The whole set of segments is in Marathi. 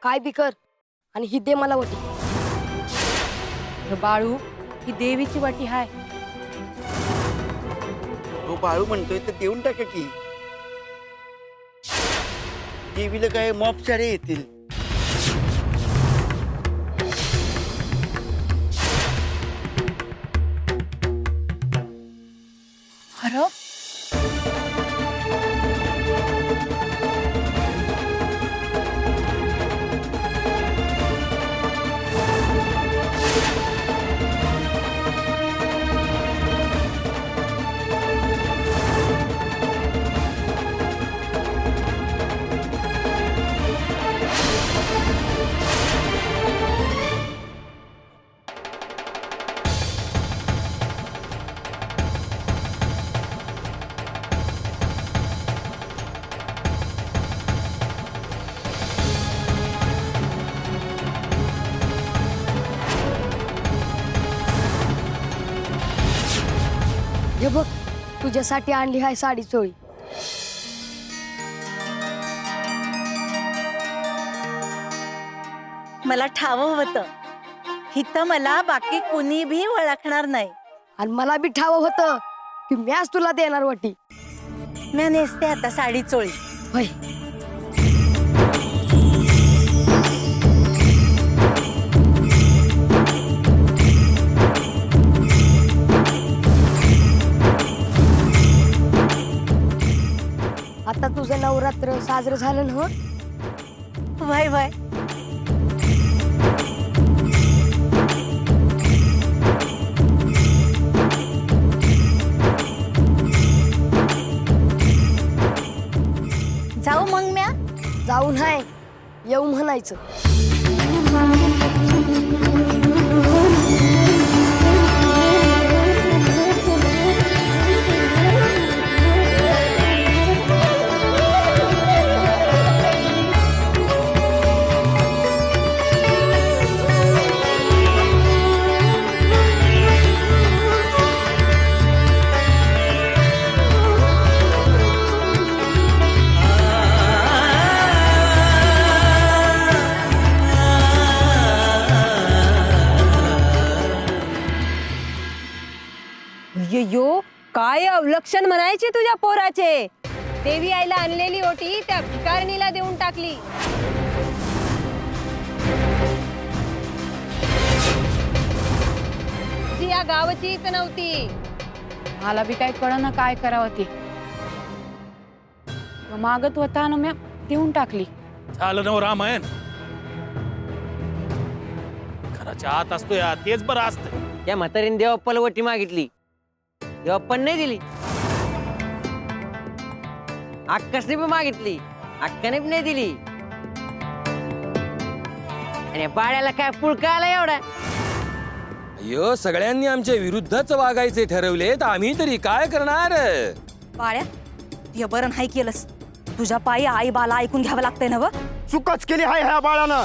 काय बी कर आणि ही दे मला वटी. बाळू ही देवीची वाटी हाय. तो बाळू म्हणतोय तर देऊन टाका की. देवीला काय मोपचारे येतील. अरे हे बघ तुझ्यासाठी आणली हाय साडी चोळी. मला ठावं होतं हिथं मला बाकी कुणी भी ओळखणार नाही. आणि मला बी ठाव होतं की मॅच तुला देणार वटी. मी नेसते आता साडी चोळी. होय. आता तुझं नवरात्र साजरं झालं ना. वय वय जाऊ मग म्या. जाऊन हाय येऊ म्हणायचं. यो काय अवलक्षण म्हणायचे तुझ्या पोराचे. देवी आईला आणलेली ओटी त्या भिकारणीला देऊन टाकली. ती या गावाचीच नव्हती. मला बी काय कळना काय करावं ती. मागत होता ना म्या देऊन टाकली. झालं नव रामायण. घराच्या आत असतो या तेच बरं असतं. या म्हातारीने देवाप्पाला वटी मागितली, देवाप्पाने नाही दिली. अक्कासने बी मागितली, अक्काने बी नाही दिली. आणि बाळ्याला काय पुळका आला एवढा. अयो सगळ्यांनी आमच्या विरुद्धच वागायचे ठरवले तर आम्ही तरी काय करणार. बाळ्या ये बरं नाही केलंस. तुझ्या पायी आई बाला ऐकून घ्यावं लागतंय ना. व चुकच केली हाय ह्या बाळानं.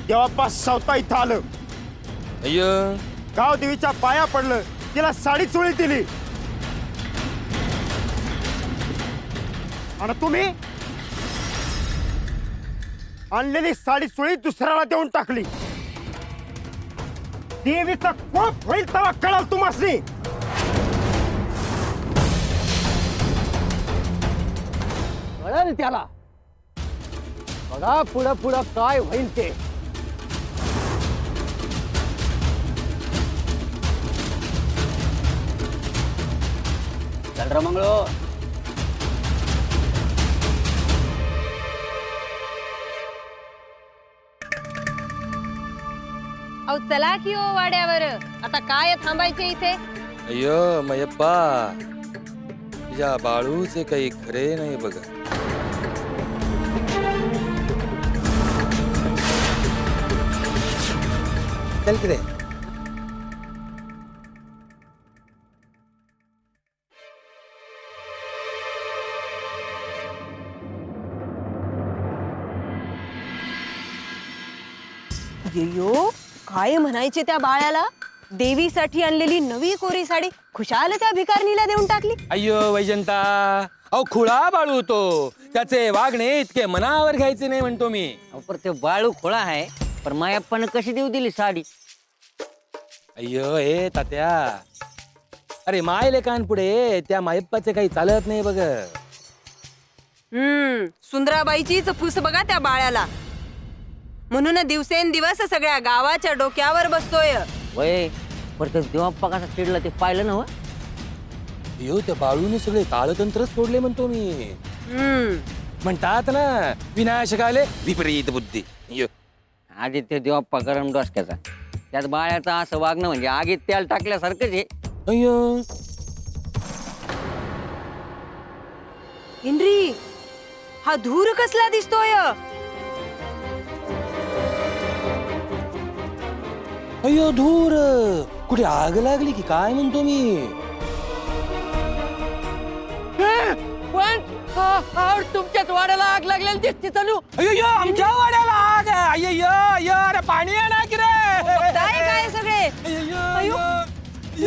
देवापास सावता इथं आलं, अयो गाव देवीच्या पाया पडलं, तिला साडी चोळी दिली. आणि तुम्ही आणलेली साडी चोळी दुसऱ्याला देऊन टाकली. देवीचा कोप होईल तेव्हा कळाल तुम्हासनी. कळलं त्याला. बघा पुढं पुढं काय होईल ते. चल रे मंगळो. अहो चला की ओ वाड्यावर. आता काय थांबायचे इथे. अयो मयप्पा तुझ्या बाळूचे काही खरे नाही बघ. चल की रे. यो काय म्हणायचे त्या बाळाला. देवीसाठी आणलेली नवी कोरी साडी खुशाल त्या भिकारणीला देऊन टाकली. अय्यो वैजंता अहो खुळा बाळू तो, त्याचे वागणे इतके मनावर घ्यायचे नाही म्हणतो मी. अहो, पर ते बाळू खोळा आहे, पण मायप्पानं कशी देऊ दिली साडी? अय्यो हे तात्या, अरे माय लेकांपुढे त्या मायप्पाचे काही चालत नाही बघ. सुंदराबाईचीच फुस बघा त्या बाळ्याला. म्हणून दिवसेंदिवस सगळ्या गावाच्या डोक्यावर बसतोय. वय पर ते देवाप्पा कसा चिडला ते पाहिलं ना हो? अय्यो त्या बाळूने सगळे ताळतंत्र सोडले म्हणतो मी. म्हणतात ना, विनाशकाले विपरीत बुद्धी. अय्यो. आदित्य देवाप्पा गरम डोसक्याचा, त्यात बाळ्याचं असं वागणं म्हणजे आगीत तेल टाकल्यासारखंच आहे. अय्यो. हेनरी, हा धूर कसला दिसतोय? अय्यो धूर, कुठे आग लागली की काय म्हणतो मी. तुमच्याच वाड्याला आग लागलेली दिसते चालू. अय्यो आमच्या वाड्याला आग. अय्यो अय्यो, अरे पाणी आणा की रे. काय सगळे? अय्यो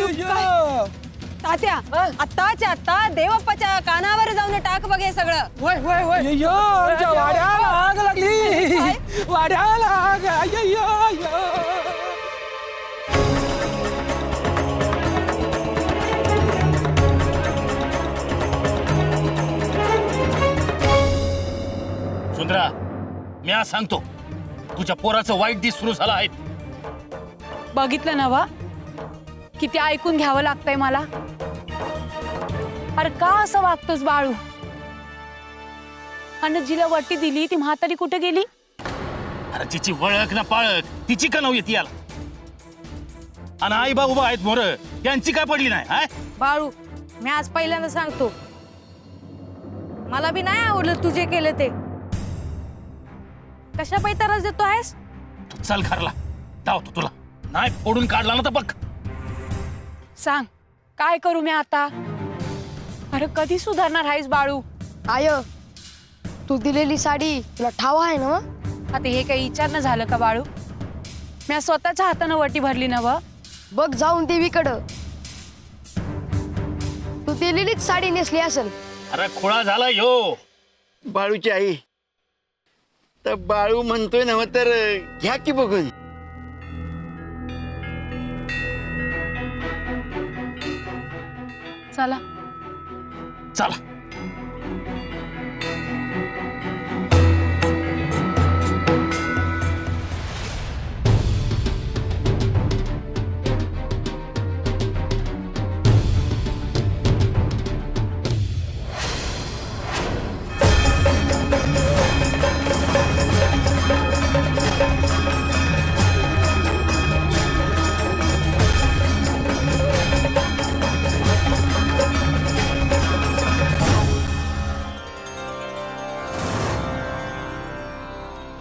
अय्यो. तात्या, आत्ताच्या आत्ता देवप्पाच्या कानावर जाऊन टाक बघ हे सगळं. अय्यो आमच्या वाड्याला आग लागली. वाड्याला आग. अय्यो अय्यो. सुंदरा, मी आज सांगतो, तुझ्या पोराचं वाईट दिस सुरू झाला आहे. बघितलं ना वा, किती ऐकून घ्यावं लागतंय मला. अरे का असं वागतोस बाळू? आणि जिला वटी दिली ती म्हातारी कुठे गेली? अरे तिची वळख ना पाळख, तिची का नव्हती याला. आणि आई बाबा आहेत मोर, त्यांची काय पडली नाही? हा, बाळू, मी आज पहिल्यांदा सांगतो, मला बी नाही आवडलं तुझे केले ते. कशा पैताराच देतो आहेस? तू चल घरला, धावतो तुला. नाही फोडून काढला ना तर बघ. सांग काय करू मी आता? अरे कधी सुधारणार आहेस बाळू? आय, तू दिलेली साडी तुला ठाव आहे ना? आता हे काही विचारणं झालं का बाळू? मी स्वतःच्या हातानं वटी भरली ना व. बघ जाऊन देवीकडं, तू दिलेलीच साडी नेसली असेल. अरे खोळा झाला ह्यो. बाळूची आई तर बाळू म्हणतोय ना, तर घ्या की बघून. चला चला.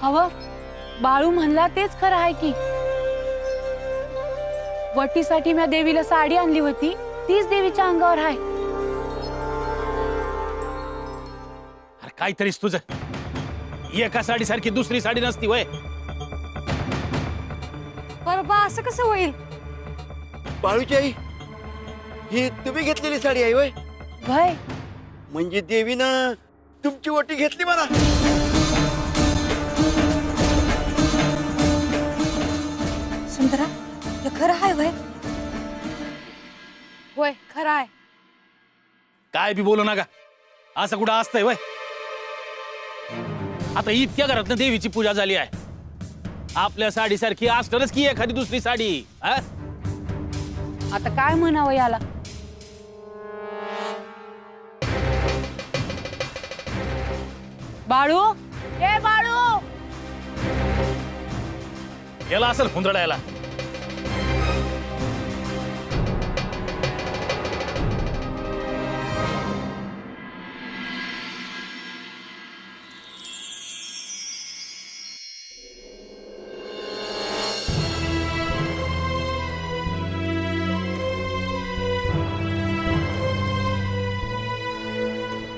हवं बाळू म्हणला तेच खरं आहे की. वटीसाठी मी देवीला साडी आणली होती, तीच देवीच्या अंगावर आहे. अरे काहीतरीच तुझं. एका साडी सारखी दुसरी साडी नसती वय. बरोबर, असं कसं होईल? बाळूची आई, ही तुम्ही घेतलेली साडी आहे होय? भय म्हणजे देवीनं तुमची ओटी घेतली मला. सुंदरा, हे खरं आहे वय? होय खरं आहे. काय बी बोलू नका, असं कुठं असतंय वय. आता इतक्या घरातनं देवीची पूजा झाली आहे, आपल्या साडी सारखी असणारच की एखादी दुसरी साडी. हा, आता काय म्हणावं याला? बाळू, ए बाळू, याला असेल हुंदडायला.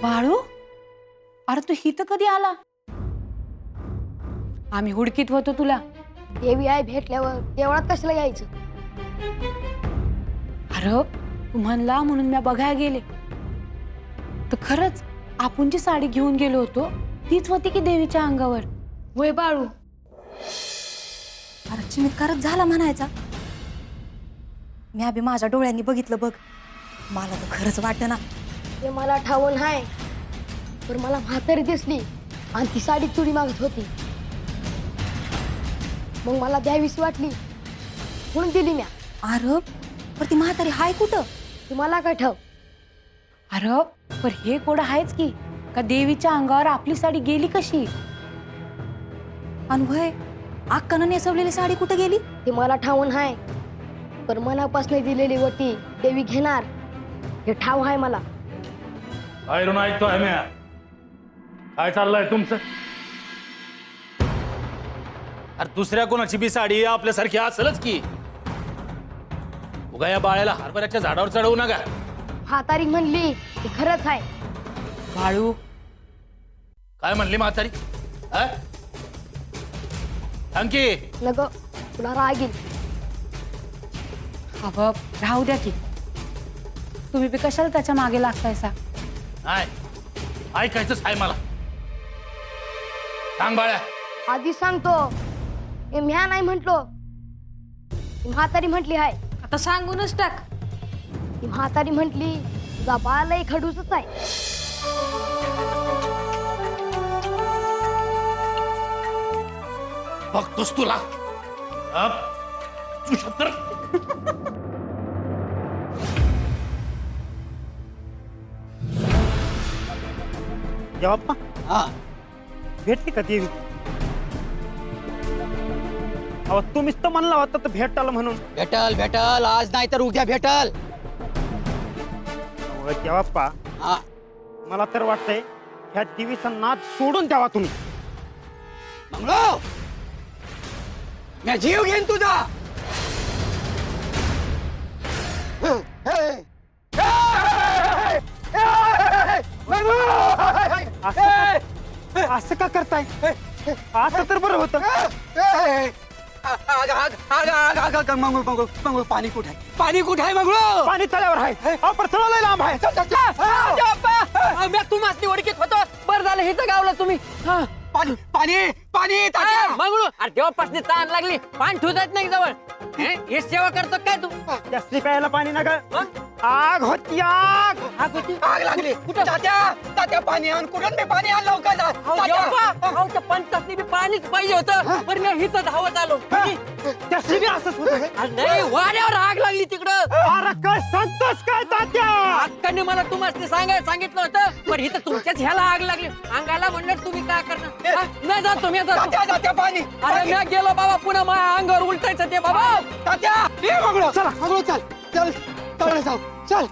बाळू, अरे तू हिथं कधी आला? आम्ही हुडकीत होतो तुला. देवी आई भेटल्यावर देवळात कशाला यायचं? अरे तू म्हणला म्हणून मी बघायला गेले, तर खरंच आपण जी साडी घेऊन गेलो होतो तीच होती की देवीच्या अंगावर? वय बाळू, अरे चमत्कारच झाला म्हणायचा. मी अभि माझ्या डोळ्यांनी बघितलं बघ. मला तर खरंच वाटतं ना. ते मला ठावून हाय, पण मला म्हातारी दिसली आणि ती साडी चुडी मागत होती. मग मला द्यावीशी वाटली म्हणून दिली म्या. अरे पण ती म्हातारी हाय कुठं? तुम्हाला काय ठाव? अरे पण हे कोड आहेच की का देवीच्या अंगावर आपली साडी गेली कशी? आणि होय, अक्कानं नेसवलेली साडी कुठं गेली? ते मला ठावून हाय, पण मनापासून दिलेली वटी देवी घेणार हे ठाव आहे मला. बाहेरून ऐकतोय म्या. काय चाललंय तुमचं? अरे दुसऱ्या कोणाची बी साडी आपल्यासारखी असेलच की. उगा या बाळ्याला हरभऱ्याच्या झाडावर चढवू नका. म्हातारी म्हणली ते खरंच आहे. बाळू, काय म्हणली म्हातारी? अंकी नग तुला राग येईल. अहो राहू द्या की. तुम्ही बी कशाला त्याच्या मागे लागतायसा? नाही ऐकायचंच आहे मला. सांग बाळ्या. आधी सांगतो, हे म्या नाही म्हंटलो, ती म्हातारी म्हटली हाय. आता सांगूनच टाक. ती म्हातारी म्हटली तुझा बाळही खडूसच आहे. बघतोस तुला तू शब्द. बाप्पा, भेटली का देवी? अहो तुम्हीच तर म्हणला होता तर भेटाल म्हणून. भेटल भेटल, आज नाही तर उद्या भेटल. बाप्पा, हा, मला तर वाटतंय ह्या देवीचा नाद सोडून द्यावा तुम्ही. मंगळो, मी जीव घेईन तुझा. असं का करताय? आता तर बरं होतं. मंगळू पाणी कुठे आहे? पाणी कुठे आहे मंगळू? पाणी तळ्यावर आहे. आपण थोडं लांब आहे. तू मासली ओळखीत होतो. बरं झालं इथं गावला तुम्ही. पाणी पाणी पाणी मंगळू, अरे देवापासून ताण लागली. पाणी ठेवत नाही जवळ. हे सेवा करतो काय तू? जास्ती प्यायला पाणी नका. आग होती, आग. आग लागली. तात्या पाणी आण. कुठून मी पाणी आणलं लवकर? पंचातनी बी पाणीच पाहिजे होतं. पण मी इथं धावत आलो. जास्ती बी असंच होतं. नाही, वाड्यावर आग लागली तिकडं. अरे काय सांगतोस काय तात्या? अक्काने मला तुम्हाला सांगितलं होतं. पण इथं तुमच्याच ह्याला आग लागली. अंगाला म्हणलं तुम्ही काय करणार? नाही जातो मी जातो. पाणी. अरे मी गेलो बाबा, पुन्हा माझ्या अंगावर उलटायचं ते बाबा. चला मंगळू, चल चल तवडे जाऊ. चल.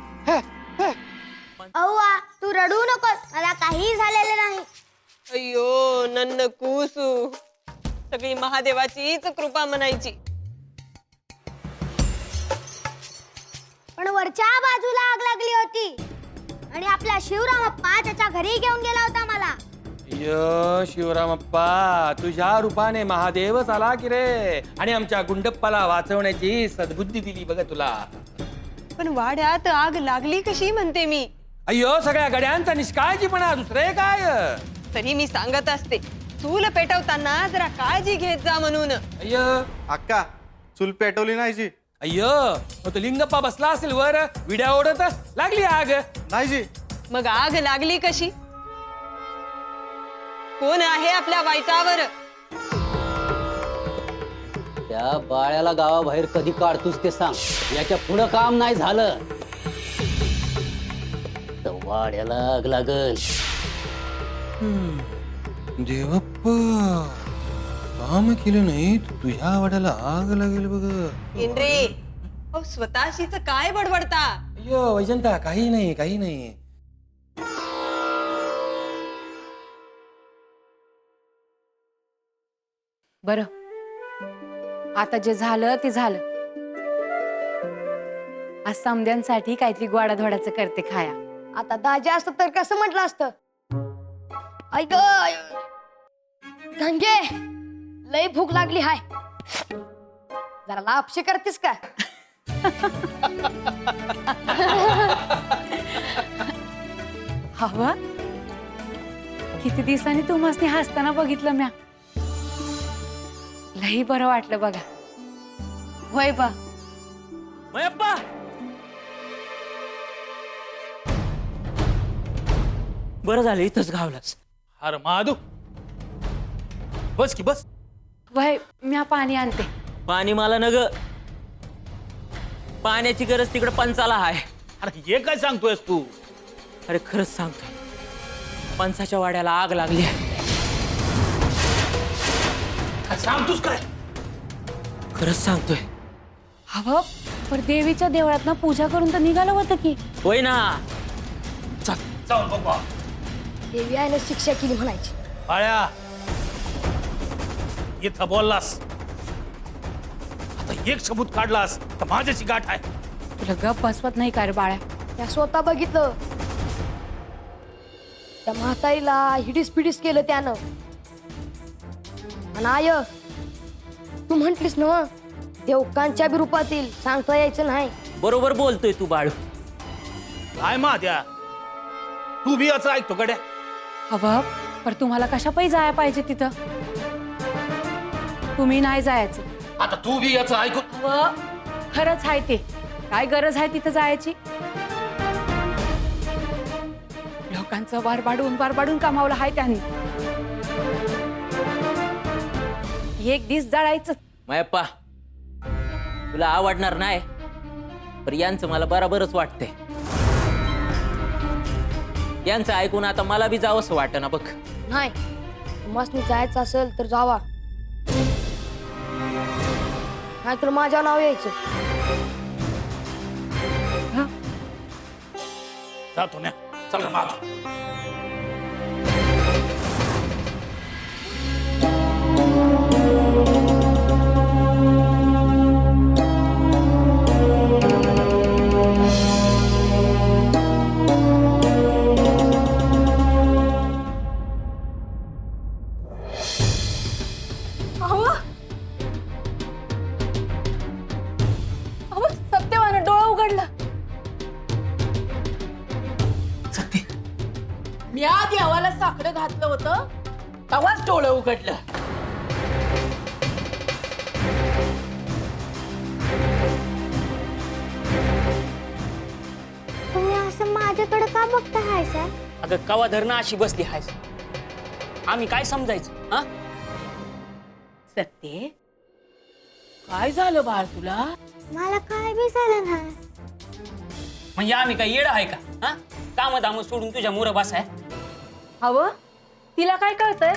अव्वा तू रडू नकोस, मला काही झालेलं नाही. अय्यो नन्न कुसू, सगळी महादेवाचीच कृपा म्हणायची. पण वरच्या बाजूला आग लागली होती आणि आपला शिवरामप्पा त्याच्या घरी घेऊन गेला होता मला. शिवरामप्पा, तुझ्या रूपाने महादेवच आला की रे. आणि आमच्या गुंडप्पाला वाचवण्याची सद्बुद्धी दिली बघ तुला. पण वाड्यात आग लागली कशी म्हणते मी. अय्यो, सगळ्या गड्यांचा निष्काळजीपणा. दुसरे काय? तरी मी सांगत असते, चूल पेटवताना जरा काळजी घेत जा म्हणून. अय्यो अक्का, चूल पेटवली नाही जी. अय्यो, तो लिंगप्पा बसला असेल वर, विड्या ओढत लागली आग. नाही जी. मग आग लागली कशी? कोण आहे आपल्या वाईटावर? त्या बाळ्याला गावाबाहेर कधी काढतोस ते सांग. याच्या पुढं काम नाही झालं तर वाड्याला आग लागल. देवप्पा, काम केलं नाही तुझ्या वाड्याला आग लागेल बघ. इंद्रे, अहो स्वतःशीच काय बडबडता? अय्यो वैजंता, काही नाही काही नाही. बरं, आता जे झालं ते झालं. आज समद्यांसाठी काहीतरी गोडाधोडाचं करते खाया. आता दाजी असत तर कसं म्हटलं असतं? ऐक गंगे, लय भूक लागली हाय, जरा लापशी करतेस का? हवं किती दिवसांनी तुम्हाला हसताना बघितलं म्या. लई बरं वाटलं बघा. होय बा. मयप्पा बरं झालं इथंच गावलास. अरे महादू बस की बस. वय म्या पाणी आणते. पाणी मला नग, पाण्याची गरज तिकडे पंचाला आहे. अरे हे काय सांगतोयस तू? अरे खरंच सांगतोय, पंचाच्या वाड्याला आग लागली आहे. काय सांगतोस काय? खरंच सांगतोय. हवं पर देवीच्या देवळात ना पूजा करून तर निघालं होतं की. होय ना. जाऊन बघ. देवी आईने शिक्षा केली म्हणायची. बाळ्या इथं बोललास, आता एक सबूत काढलास तर माझ्याची गाठ आहे. तुला गप बसवत नाही का रे बाळ्या? त्या स्वतः बघितलं, त्या म्हातारीला हिडीस पिडीस केलं त्यानं. आणि आय तू म्हंटलीस ना देवकांच्या बी रूपातील सांगता यायचं नाही. बरोबर बोलतोय तू बाळू. काय महाद्या, तू बी याचं ऐकतो गड्या? हवं पर तुम्हाला कशा पायी जायला पाहिजे तिथं? तुम्ही नाही जायचं. आता तू बी याचं ऐकू. हवं खरंच आहे ते. काय गरज आहे तिथं जायची? लोकांचं बारबाडून कमावलं आहे त्यांनी. एक दिस जळायचं. मयप्पा तुला आवडणार नाही, पण यांचं मला बरोबरच वाटतंय. यांचं ऐकून आता मला बी जावंसं वाटेना बघ. नाही, तुम्हाला जायचं असेल तर जावा, नाहीतर माझ्या नाव यायचं. जातो ना. चल महादू. सत्यवानं डोळा उघडला. मी आधी देवाला साकडं घातलं होतं तेव्हाच डोळं उघडलं. तुम्ही असं माझ्याकडे का बघताय सर? अगं कवा धरणं अशी बसली आहेस, आम्ही काय समजायचं? हा सत्ये, काय झालं बाळ तुला? मला काय बी झालं नाही. म्हणजे आम्ही काय येडं आहे का? हा काम दाम सोडून तुझ्या मुर बसाय. हवं तिला काय कळतंय?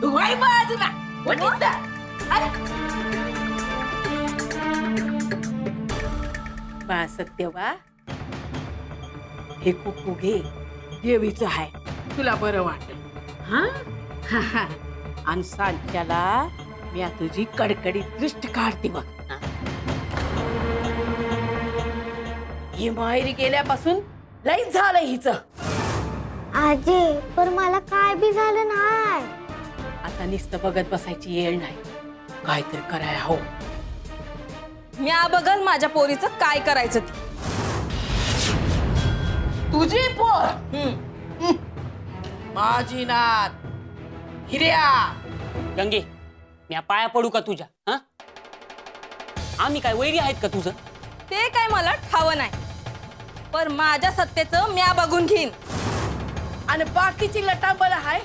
तू वाई बाजूला वटीत. अरे बा सत्यवा, हे कुकू घे, देवीचं आहे, तुला बरं वाटेल. हा आणि सांच्याला मी तुझी कडकडीत दृष्टी काढते बघ. ही माहेरी गेल्यापासून लई झालं हिचं. आजी पण मला काय बी झालं नाही. आता नुसतं बघत बसायची येळ नाही, काहीतरी करायला हवं. म्या बघल माझ्या पोरीचं काय करायचं ती. तुझी पोर माझी नात हिर्या. गंगे मी पाया पडू का तुझ्या? हा आम्ही काय वैरी आहेत का तुझं? ते काय मला ठावं नाही, पण माझ्या सत्तेचं म्या बघून घेईन. आणि बाकीची लटाबल आहे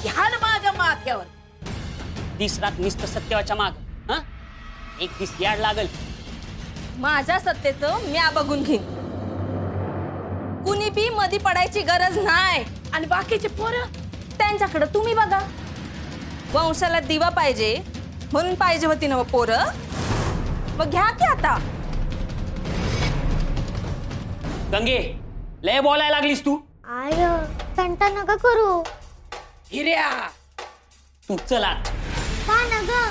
ह्या माझ्या माथ्यावर. दिस रात नुसतं सत्यवाच्या माग. हा एक दिस याड लागल. माझ्या सत्तेचं म्या बघून घेईन. कुणी बी मधी पडायची गरज नाही. आणि बाकीचे पोरं त्यांच्याकडे तुम्ही बघा. वंशाला दिवा पाहिजे म्हणून पाहिजे होती ना पोरं. मग घ्या की आता. गंगे लय बोलायला लागलीस तू. आय तंटा नका करू. हिर्या तू चल आत. का नका?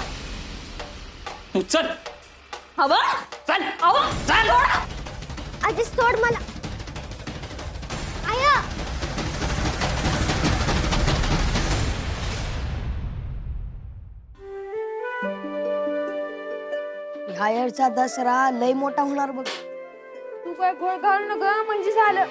तू चल. हवं चल चल. आजी सोड मला. आय ह्या दसरा लय मोठा होणार बघ. तू काय घोळ घाल न ग म्हणजे झालं.